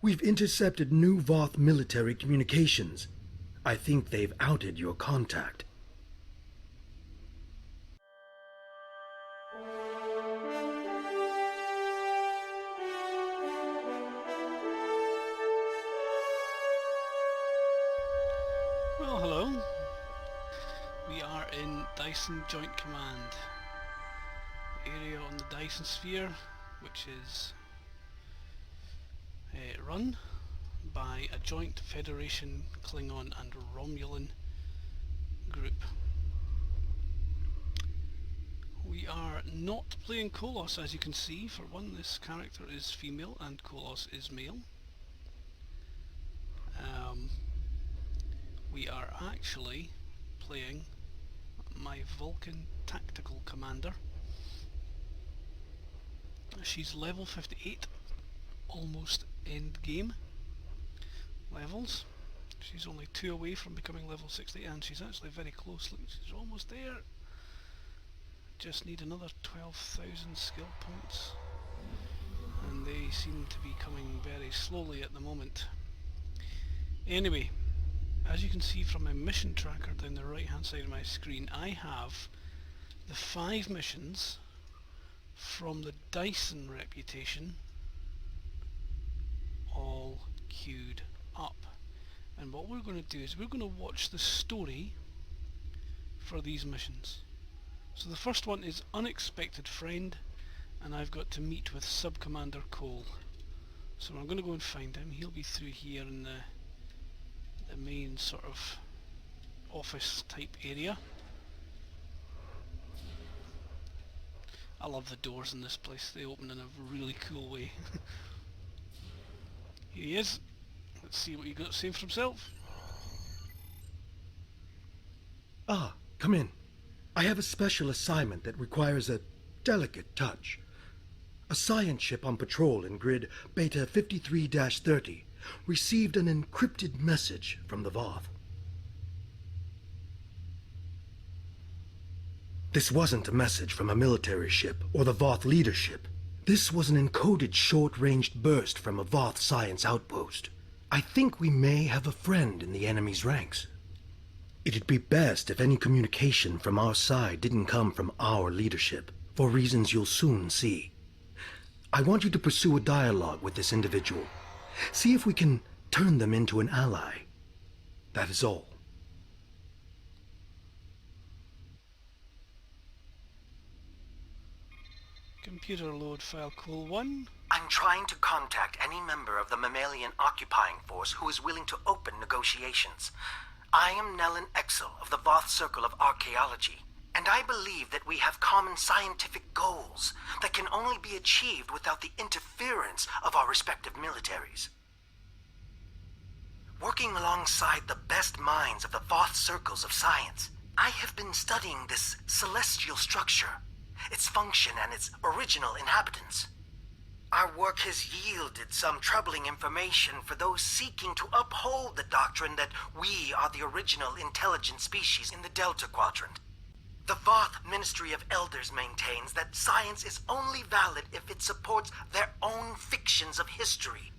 We've intercepted new Voth military communications. I think they've outed your contact. Well, hello. We are in Dyson Joint Command. The area on the Dyson sphere, which is run by a joint Federation Klingon and Romulan group. We are not playing Kolos, as you can see. For one, this character is female and Kolos is male. We are actually playing my Vulcan Tactical Commander. She's level 58, almost end game levels. She's only 2 away from becoming level 60, and she's actually very close. Look, she's almost there. Just need another 12,000 skill points, and they seem to be coming very slowly at the moment. Anyway, as you can see from my mission tracker down the right hand side of my screen, I have the 5 missions from the Dyson reputation all queued up. And what we're going to do is we're going to watch the story for these missions. So the first one is Unexpected Friend, and I've got to meet with Sub-Commander Cole. So I'm going to go and find him. He'll be through here in the main sort of office type area. I love the doors in this place. They open in a really cool way. Here he is. Let's see what he got to say for himself. Ah, come in. I have a special assignment that requires a delicate touch. A science ship on patrol in grid Beta 53-30 received an encrypted message from the Voth. This wasn't a message from a military ship or the Voth leadership. This was an encoded short-ranged burst from a Voth science outpost. I think we may have a friend in the enemy's ranks. It'd be best if any communication from our side didn't come from our leadership, for reasons you'll soon see. I want you to pursue a dialogue with this individual. See if we can turn them into an ally. That is all. Computer load file Cole 1. I'm trying to contact any member of the mammalian occupying force who is willing to open negotiations. I am Nellen Exel of the Voth Circle of Archaeology, and I believe that we have common scientific goals that can only be achieved without the interference of our respective militaries. Working alongside the best minds of the Voth circles of science, I have been studying this celestial structure, its function and its original inhabitants. Our work has yielded some troubling information for those seeking to uphold the doctrine that we are the original intelligent species in the Delta Quadrant. The Voth Ministry of Elders maintains that science is only valid if it supports their own fictions of history.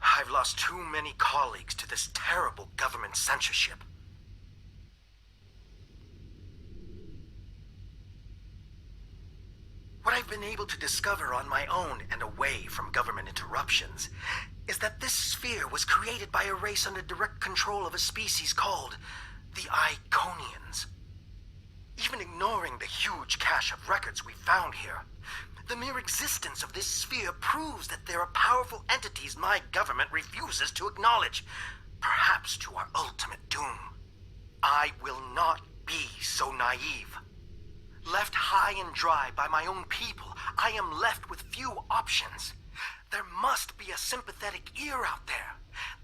I've lost too many colleagues to this terrible government censorship. What I've been able to discover on my own and away from government interruptions is that this sphere was created by a race under direct control of a species called the Iconians. Even ignoring the huge cache of records we found here, the mere existence of this sphere proves that there are powerful entities my government refuses to acknowledge, perhaps to our ultimate doom. I will not be so naive. Left high and dry by my own people, I am left with few options. There must be a sympathetic ear out there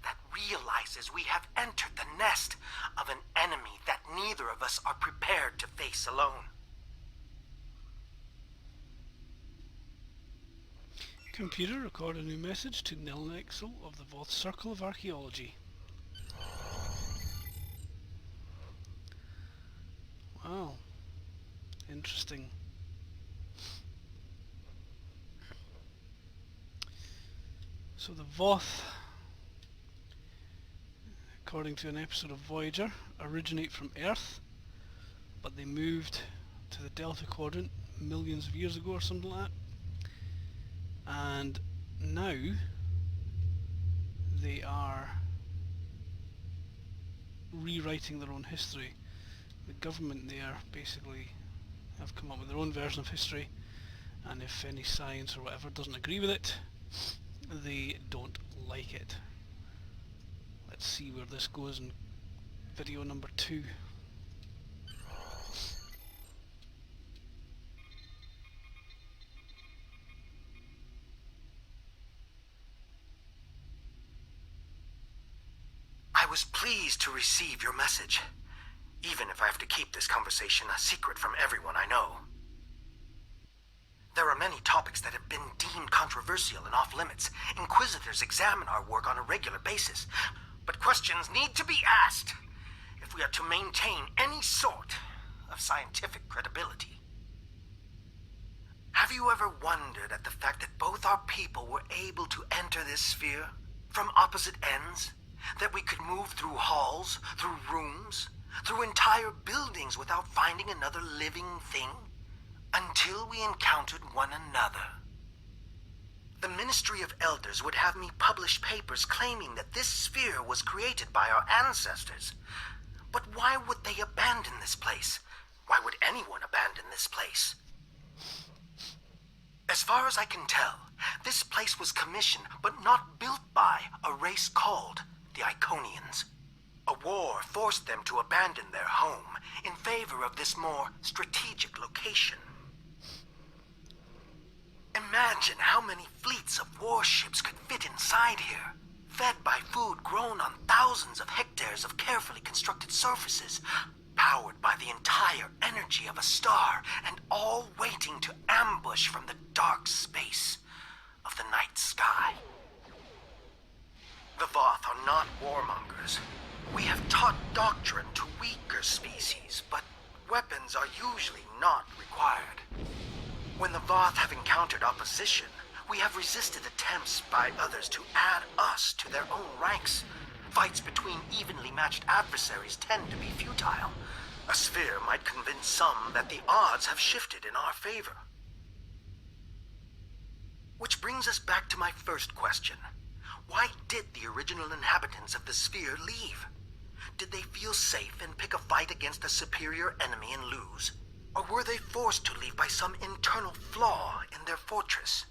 that realizes we have entered the nest of an enemy that neither of us are prepared to face alone. Computer, record a new message to Nellen Exel of the Voth Circle of Archaeology. Wow. Interesting. So the Voth according to an episode of Voyager, originate from Earth, but they moved to the Delta Quadrant millions of years ago or something like that. And now they are rewriting their own history. The government there basically have come up with their own version of history, and if any science or whatever doesn't agree with it, they don't like it. Let's see where this goes in video number 2. I was pleased to receive your message, even if I have to keep this conversation a secret from everyone I know. There are many topics that have been deemed controversial and off-limits. Inquisitors examine our work on a regular basis, but questions need to be asked if we are to maintain any sort of scientific credibility. Have you ever wondered at the fact that both our people were able to enter this sphere from opposite ends? That we could move through halls, through rooms, through entire buildings without finding another living thing? Until we encountered one another. The Ministry of Elders would have me publish papers claiming that this sphere was created by our ancestors. But why would they abandon this place? Why would anyone abandon this place? As far as I can tell, this place was commissioned but not built by a race called the Iconians. A war forced them to abandon their home in favor of this more strategic location. Imagine how many fleets of warships could fit inside here, fed by food grown on thousands of hectares of carefully constructed surfaces, powered by the entire energy of a star, and all waiting to ambush from the dark space of the night sky. The Voth are not warmongers. We have taught doctrine to weaker species, but weapons are usually not required. When the Voth have encountered opposition, we have resisted attempts by others to add us to their own ranks. Fights between evenly matched adversaries tend to be futile. A sphere might convince some that the odds have shifted in our favor. Which brings us back to my first question. Why did the original inhabitants of the sphere leave? Did they feel safe and pick a fight against a superior enemy and lose? Or were they forced to leave by some internal flaw in their fortress?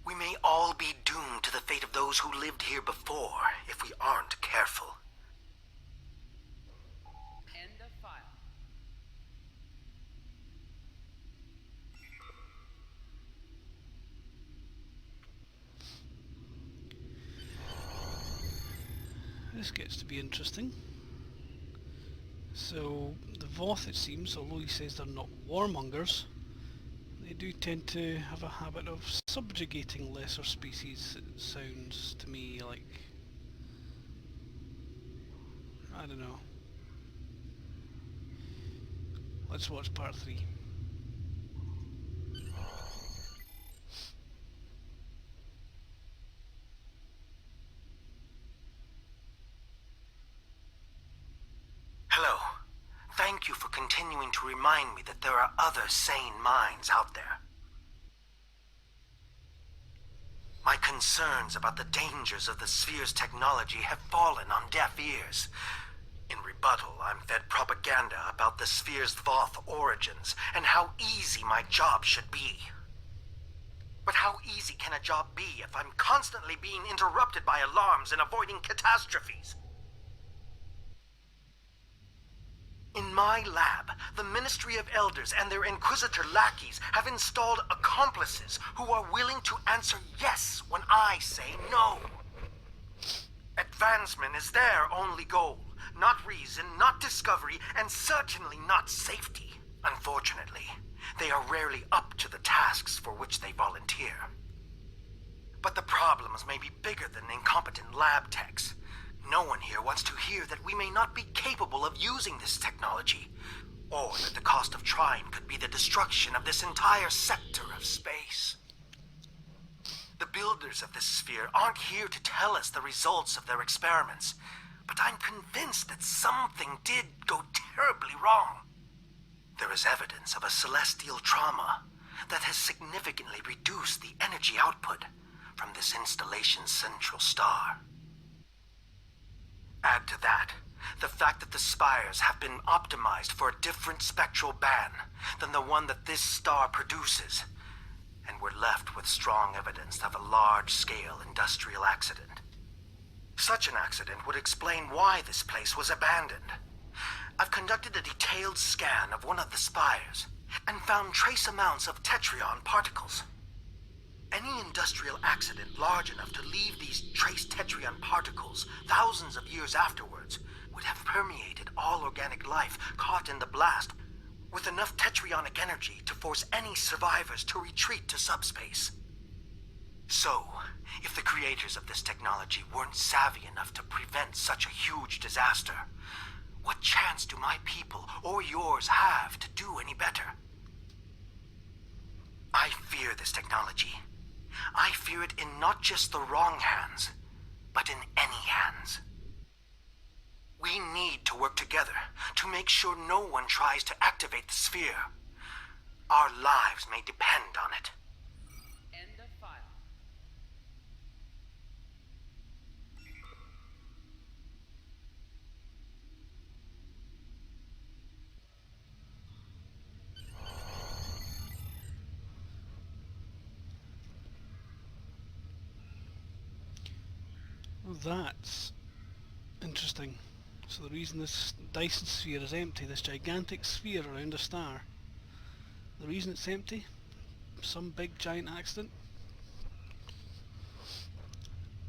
We may all be doomed to the fate of those who lived here before if we aren't careful. End of file. This gets to be interesting. So, the Voth, it seems, although he says they're not warmongers, they do tend to have a habit of subjugating lesser species. It sounds to me like... I don't know. Let's watch part 3. Hello. Thank you for continuing to remind me that there are other sane minds out there. My concerns about the dangers of the sphere's technology have fallen on deaf ears. In rebuttal, I'm fed propaganda about the sphere's Voth origins and how easy my job should be. But how easy can a job be if I'm constantly being interrupted by alarms and avoiding catastrophes? In my lab, the Ministry of Elders and their Inquisitor lackeys have installed accomplices who are willing to answer yes when I say no. Advancement is their only goal, not reason, not discovery, and certainly not safety. Unfortunately, they are rarely up to the tasks for which they volunteer. But the problems may be bigger than incompetent lab techs. No one here wants to hear that we may not be capable of using this technology, or that the cost of trying could be the destruction of this entire sector of space. The builders of this sphere aren't here to tell us the results of their experiments. but I'm convinced that something did go terribly wrong. There is evidence of a celestial trauma that has significantly reduced the energy output from this installation's central star. Add to that the fact that the spires have been optimized for a different spectral band than the one that this star produces, and we're left with strong evidence of a large-scale industrial accident. Such an accident would explain why this place was abandoned. I've conducted a detailed scan of one of the spires and found trace amounts of tetryon particles. Any industrial accident large enough to leave these trace tetryon particles thousands of years afterwards would have permeated all organic life caught in the blast, with enough tetrionic energy to force any survivors to retreat to subspace. So, if the creators of this technology weren't savvy enough to prevent such a huge disaster, what chance do my people or yours have to do any better? I fear this technology. I fear it in not just the wrong hands, but in any hands. We need to work together to make sure no one tries to activate the sphere. Our lives may depend on it. End of file. Well, that's interesting. So the reason this Dyson sphere is empty, this gigantic sphere around a star, the reason it's empty? Some big giant accident?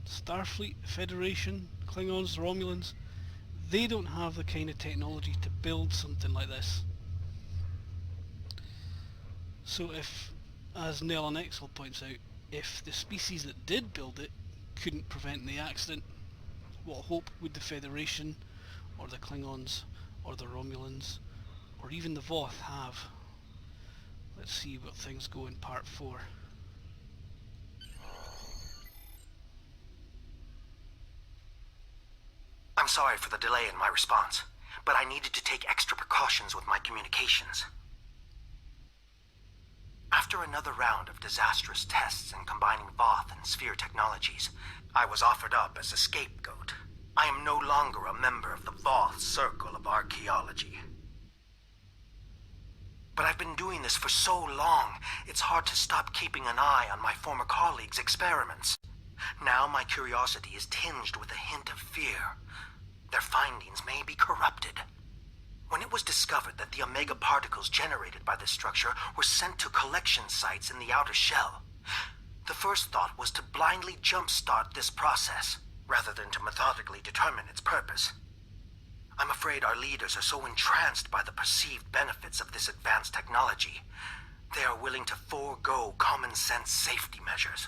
Starfleet, Federation, Klingons, Romulans, they don't have the kind of technology to build something like this. So if, as Nell and Exel points out, if the species that did build it couldn't prevent the accident, what hope would the Federation, or the Klingons, or the Romulans, or even the Voth have? Let's see what things go in part 4. I'm sorry for the delay in my response, but I needed to take extra precautions with my communications. After another round of disastrous tests in combining Voth and Sphere technologies, I was offered up as a scapegoat. I am no longer a member of the Voth Circle of Archaeology. But I've been doing this for so long, it's hard to stop keeping an eye on my former colleagues' experiments. Now my curiosity is tinged with a hint of fear. Their findings may be corrupted. When it was discovered that the Omega particles generated by this structure were sent to collection sites in the outer shell, the first thought was to blindly jumpstart this process, rather than to methodically determine its purpose. I'm afraid our leaders are so entranced by the perceived benefits of this advanced technology, they are willing to forego common-sense safety measures.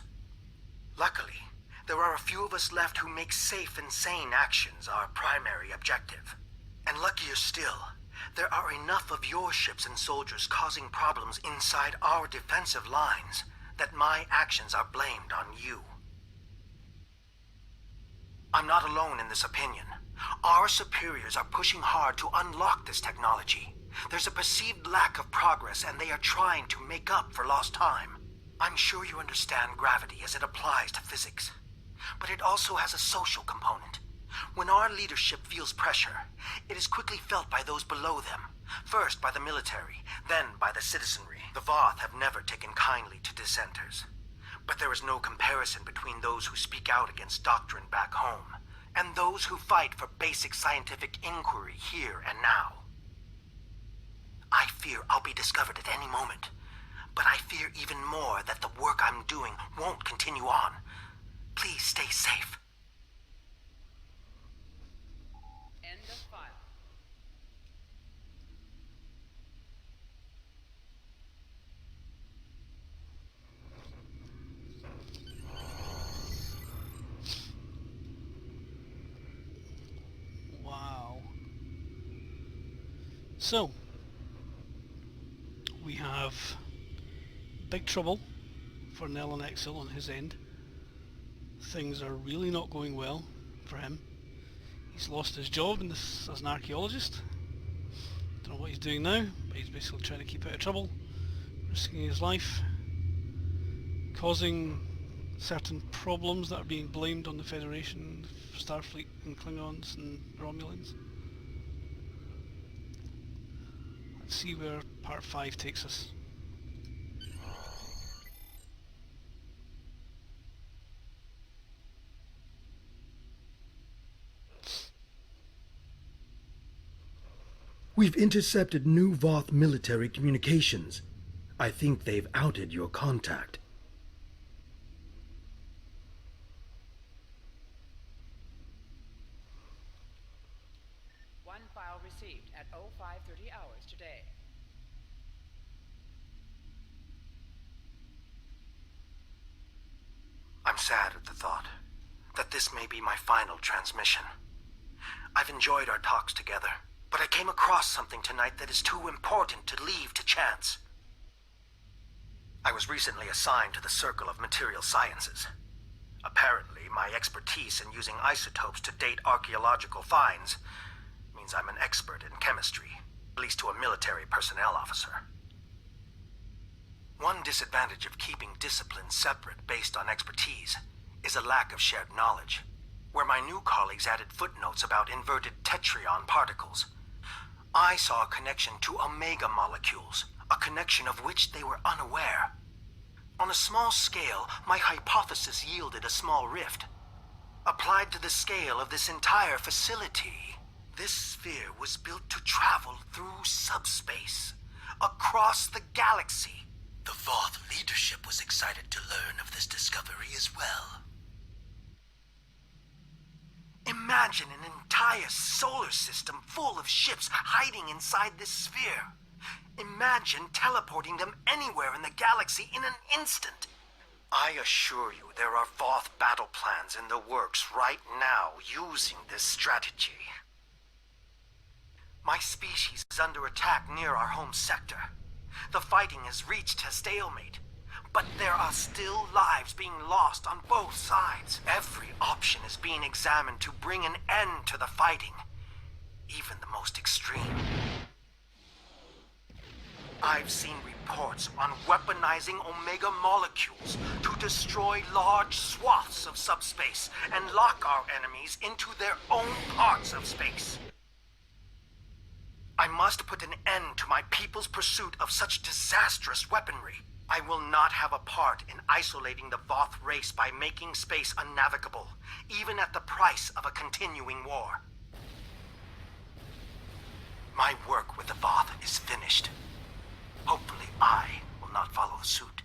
Luckily, there are a few of us left who make safe and sane actions our primary objective. And luckier still, there are enough of your ships and soldiers causing problems inside our defensive lines that my actions are blamed on you. I'm not alone in this opinion. Our superiors are pushing hard to unlock this technology. There's a perceived lack of progress, and they are trying to make up for lost time. I'm sure you understand gravity as it applies to physics, but it also has a social component. When our leadership feels pressure, it is quickly felt by those below them. First by the military, then by the citizenry. The Voth have never taken kindly to dissenters. But there is no comparison between those who speak out against doctrine back home and those who fight for basic scientific inquiry here and now. I fear I'll be discovered at any moment, but I fear even more that the work I'm doing won't continue on. Please stay safe. End of file. Wow. So, we have big trouble for Nell and on his end. Things are really not going well for him. He's lost his job in this, as an archaeologist. Don't know what he's doing now, but he's basically trying to keep out of trouble, risking his life, causing certain problems that are being blamed on the Federation, Starfleet and Klingons and Romulans. Let's see where part 5 takes us. We've intercepted new Voth military communications. I think they've outed your contact. One file received at 0530 hours today. I'm sad at the thought that this may be my final transmission. I've enjoyed our talks together, but I came across something tonight that is too important to leave to chance. I was recently assigned to the Circle of Material Sciences. Apparently, my expertise in using isotopes to date archaeological finds means I'm an expert in chemistry, at least to a military personnel officer. One disadvantage of keeping disciplines separate based on expertise is a lack of shared knowledge, where my new colleagues added footnotes about inverted tetryon particles. I saw a connection to omega molecules, a connection of which they were unaware. On a small scale, my hypothesis yielded a small rift. Applied to the scale of this entire facility, this sphere was built to travel through subspace, across the galaxy. The Voth leadership was excited to learn of this discovery as well. Imagine an entire solar system full of ships hiding inside this sphere. Imagine teleporting them anywhere in the galaxy in an instant. I assure you there are Voth battle plans in the works right now using this strategy. My species is under attack near our home sector. The fighting has reached a stalemate, but there are still lives being lost on both sides. Every option is being examined to bring an end to the fighting, even the most extreme. I've seen reports on weaponizing omega molecules to destroy large swaths of subspace and lock our enemies into their own parts of space. I must put an end to my people's pursuit of such disastrous weaponry. I will not have a part in isolating the Voth race by making space unnavigable, even at the price of a continuing war. My work with the Voth is finished. Hopefully I will not follow suit.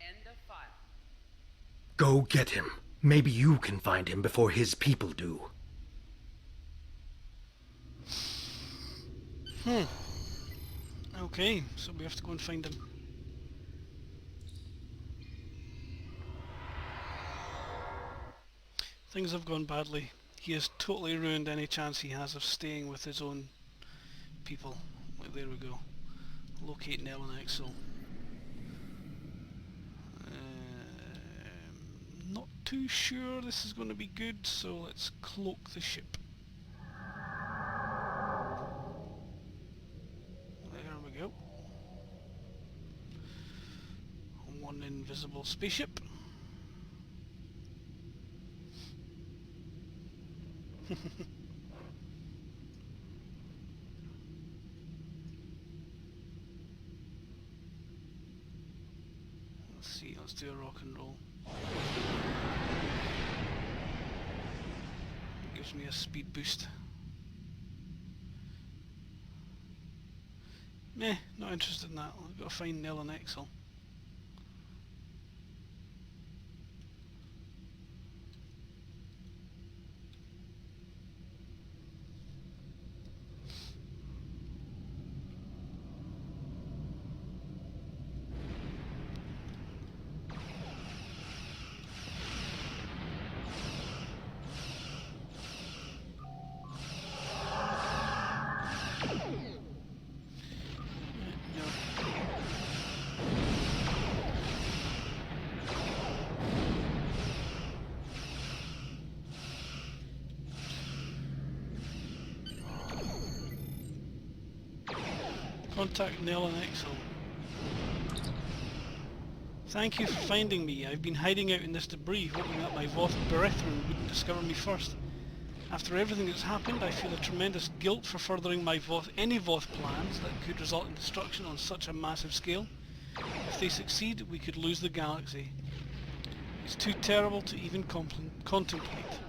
End of file. Go get him. Maybe you can find him before his people do. Okay, so we have to go and find him. Things have gone badly. He has totally ruined any chance he has of staying with his own people. Well, there we go. Locate Nell and Exo. Not too sure this is going to be good, so let's cloak the ship. There we go. One invisible spaceship. Let's see, let's do a rock and roll. It gives me a speed boost. Meh, not interested in that. I've got to find Nell and Exel. Contact Nell and Exel. Thank you for finding me. I've been hiding out in this debris, hoping that my Voth brethren wouldn't discover me first. After everything that's happened, I feel a tremendous guilt for furthering my any Voth plans that could result in destruction on such a massive scale. If they succeed, we could lose the galaxy. It's too terrible to even contemplate.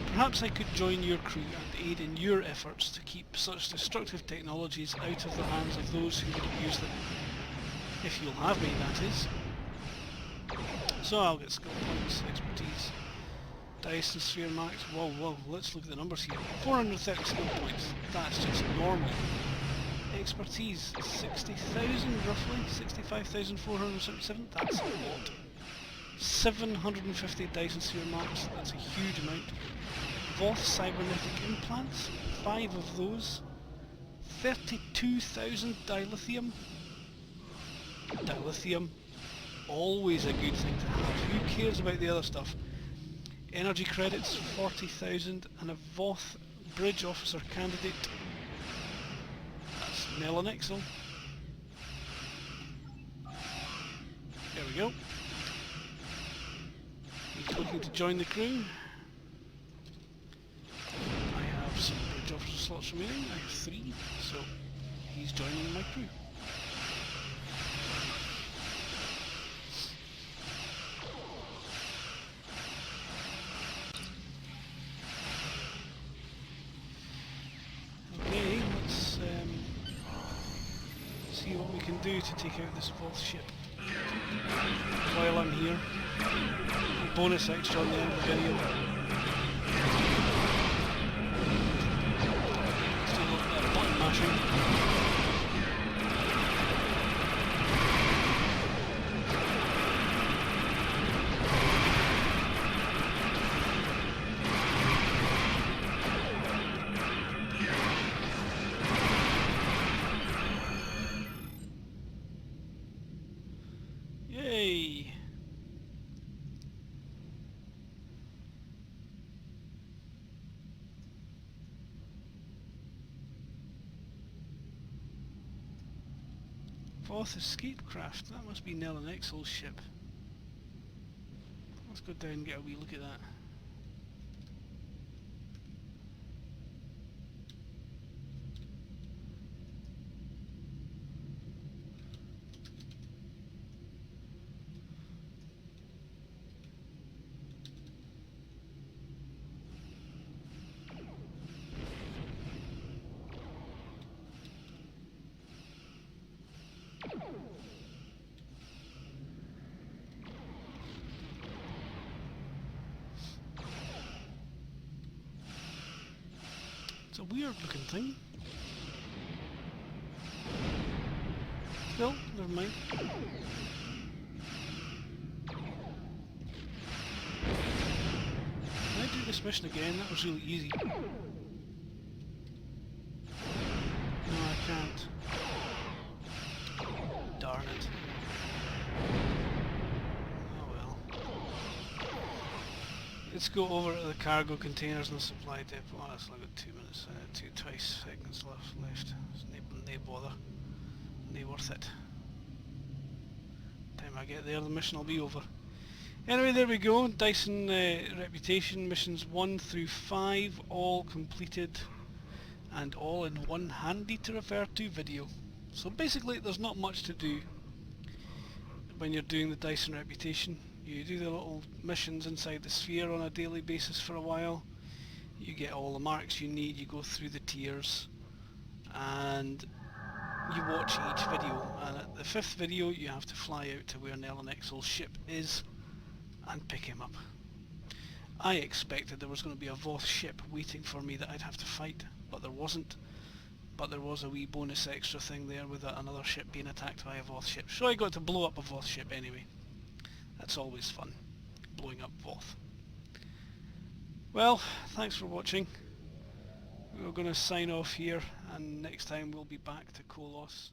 Perhaps I could join your crew and aid in your efforts to keep such destructive technologies out of the hands of those who would abuse them. If you'll have me, that is. So I'll get skill points, expertise, Dyson sphere max. Whoa, let's look at the numbers here. 430 skill points, that's just normal. Expertise, 60,000 roughly, 65,477, that's a lot. 750 Dyson sphere max, that's a huge amount. Voth cybernetic implants, 5 of those. 32,000 dilithium. Dilithium, always a good thing to have. Who cares about the other stuff? Energy credits, 40,000, and a Voth bridge officer candidate. That's Nell and Exel. There we go. He's looking to join the crew. I have some bridge officer slots remaining. I have 3, so he's joining my crew. Okay, let's see what we can do to take out this Voth ship while I'm here. A bonus extra on the end of the video. Still looking at button mashing. Yay! Voth escape craft, that must be Nell and Exel's ship. Let's go down and get a wee look at that. It's a weird looking thing. Still, never mind. Can I do this mission again? That was really easy. No, I can't. Darn it. Oh well. Let's go over to the cargo containers and the supply depot. Oh, that's like 2 minutes, 20 seconds left. It's no bother. No worth it. Time I get there, the mission will be over. Anyway, there we go. Dyson reputation missions 1 through 5, all completed, and all in one handy to refer to video. So basically, there's not much to do when you're doing the Dyson reputation. You do the little missions inside the sphere on a daily basis for a while. You get all the marks you need, you go through the tiers, and you watch each video. And at the 5th video, you have to fly out to where Nell and Exel's ship is and pick him up. I expected there was going to be a Voth ship waiting for me that I'd have to fight, but there wasn't. But there was a wee bonus extra thing there with another ship being attacked by a Voth ship. So I got to blow up a Voth ship anyway. That's always fun, blowing up Voth. Well, thanks for watching. We're going to sign off here, and next time we'll be back to Kolos.